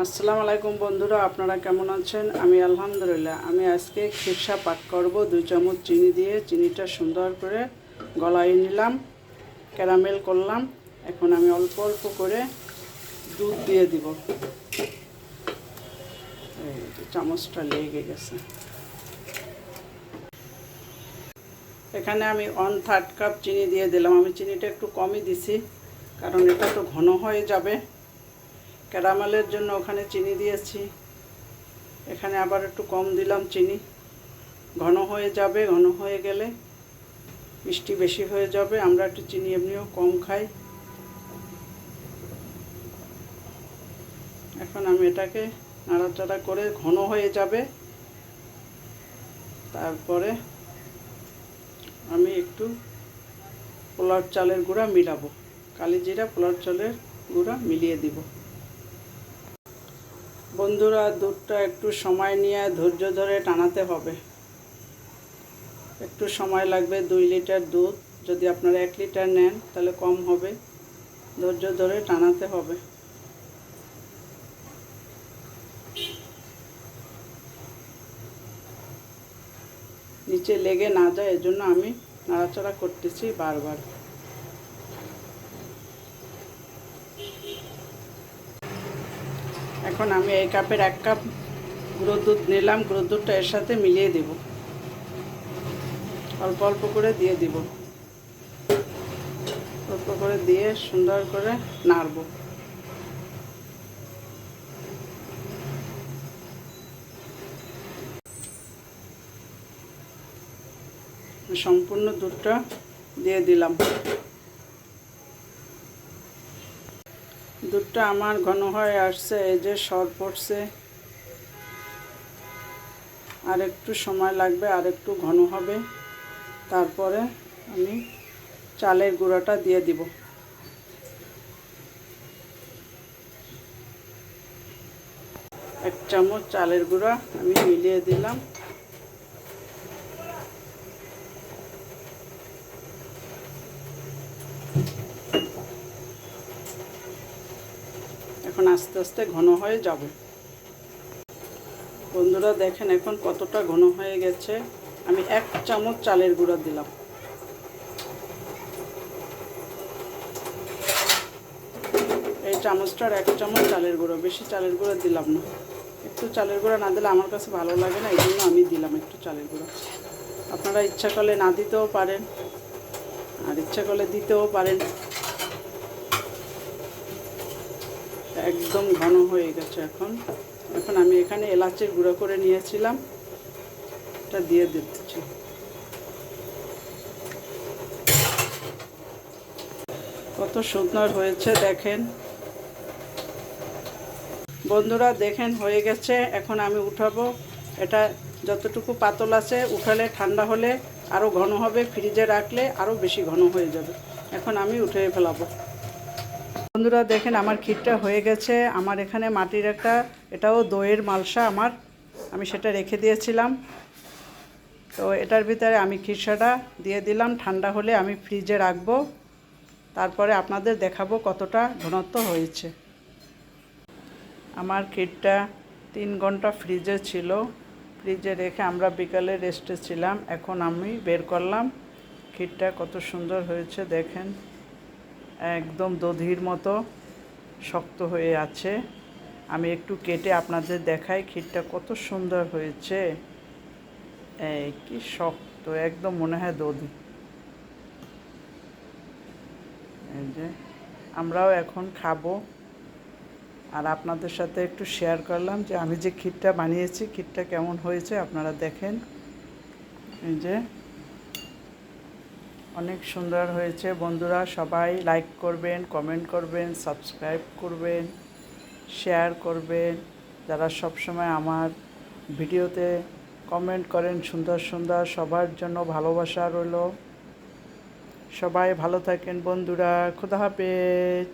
আসসালামু আলাইকুম বন্ধুরা, আপনারা কেমন আছেন? আমি আলহামদুলিল্লাহ। আমি আজকে খিরসা পাক করব 2 চামচ চিনি দিয়ে। চিনিটা সুন্দর করে গলায় নিলাম, ক্যারামেল করলাম। এখন আমি অল্প অল্প করে দুধ দিয়ে দিব। এই যে চামচটা লেগে গেছে। এখানে আমি 1/3 কাপ চিনি দিয়ে দিলাম। আমি চিনিটা একটু কমই দিছি, কারণ এটা তো ঘন হয়ে যাবে। ক্যারামেলের জন্য ওখানে চিনি দিয়েছি, এখানে আবার একটু কম দিলাম চিনি। ঘন হয়ে যাবে, ঘন হয়ে গেলে মিষ্টি বেশি হয়ে যাবে। আমরা একটু চিনি এমনিও কম খাই। এখন আমি এটাকে নাড়াচাড়া করে ঘন হয়ে যাবে। তারপরে আমি একটু পোলাও চালের গুঁড়া মিলাবো, কালিজিরা পোলাও চালের গুঁড়া মিলিয়ে দিব। বন্ধুরা, দুধটা একটু সময় নিয়ে ধৈর্য ধরে টানাতে হবে। একটু সময় লাগবে। 2 লিটার দুধ, যদি আপনারা 1 লিটার নেন তাহলে কম হবে। ধৈর্য ধরে টানাতে হবে। নিচে লেগে না যায়, এজন্য আমি নাড়াচাড়া করতেছি বারবার। এখন আমি এই কাপের 1 কাপ গুঁড়ো দুধ নিলাম। গুঁড়ো দুধটা এর সাথে মিলিয়ে দেব, অল্প অল্প করে দিয়ে দিব। অল্প করে দিয়ে সুন্দর করে নাড়ব। সম্পূর্ণ দুধটা দিয়ে দিলাম। দুধটা আমার ঘন হয়ে আসছে, এই যে সর পড়ছে। আর একটু সময় লাগবে, আর একটু ঘন হবে। তারপরে আমি চালের গুঁড়াটা দিয়ে দিব। এক চামচ চালের গুঁড়া আমি মিলিয়ে দিলাম। এখন আস্তে আস্তে ঘন হয়ে যাবে। বন্ধুরা দেখেন এখন কতটা ঘন হয়ে গেছে। আমি 1 চামচ চালের গুঁড়া দিলাম। এই চামচটার 1 চামচ চালের গুঁড়ো, বেশি চালের গুঁড়ো দিলাম না। একটু চালের গুঁড়া না দিলে আমার কাছে ভালো লাগে না, এই জন্য আমি দিলাম একটু চালের গুঁড়ো। আপনারা ইচ্ছা করলে না দিতেও পারেন, আর ইচ্ছা করলে দিতেও পারেন। একদম ঘন হয়ে গেছে এখন। এখন আমি এখানে এলাচের গুঁড়ো করে নিয়েছিলাম, এটা দিয়ে দিচ্ছি। কত সুন্দর হয়েছে দেখেন বন্ধুরা, দেখেন হয়ে গেছে। এখন আমি উঠাবো। এটা যতটুকু পাতল আছে, উঠালে ঠান্ডা হলে আরও ঘন হবে, ফ্রিজে রাখলে আরও বেশি ঘন হয়ে যাবে। এখন আমি উঠে ফেলাবো। বন্ধুরা দেখেন আমার ক্ষীরটা হয়ে গেছে। আমার এখানে মাটির একটা, এটাও দইয়ের মালসা আমি সেটা রেখে দিয়েছিলাম। তো এটার ভিতরে আমি খিরসাটা দিয়ে দিলাম। ঠান্ডা হলে আমি ফ্রিজে রাখবো, তারপরে আপনাদের দেখাবো কতটা ঘনত্ব হয়েছে। আমার ক্ষীরটা 3 ঘন্টা ফ্রিজে ছিল। ফ্রিজে রেখে আমরা বিকালে রেস্টে ছিলাম। এখন আমি বের করলাম। ক্ষীরটা কত সুন্দর হয়েছে দেখেন, একদম দধির মতো শক্ত হয়ে আছে। আমি একটু কেটে আপনাদের দেখাই ক্ষীরটা কত সুন্দর হয়েছে। এই কি শক্ত, একদম মনে হয় দধি। এই যে আমরাও এখন খাবো, আর আপনাদের সাথে একটু শেয়ার করলাম যে আমি যে ক্ষীরটা বানিয়েছি, ক্ষীরটা কেমন হয়েছে আপনারা দেখেন। এই যে অনেক সুন্দর হয়েছে। বন্ধুরা সবাই লাইক করবেন, কমেন্ট করবেন, সাবস্ক্রাইব করবেন, শেয়ার করবেন। যারা সবসময় আমার ভিডিওতে কমেন্ট করেন সুন্দর সুন্দর, সবার জন্য ভালোবাসা রইল। সবাই ভালো থাকেন বন্ধুরা। খোদা হাফেজ।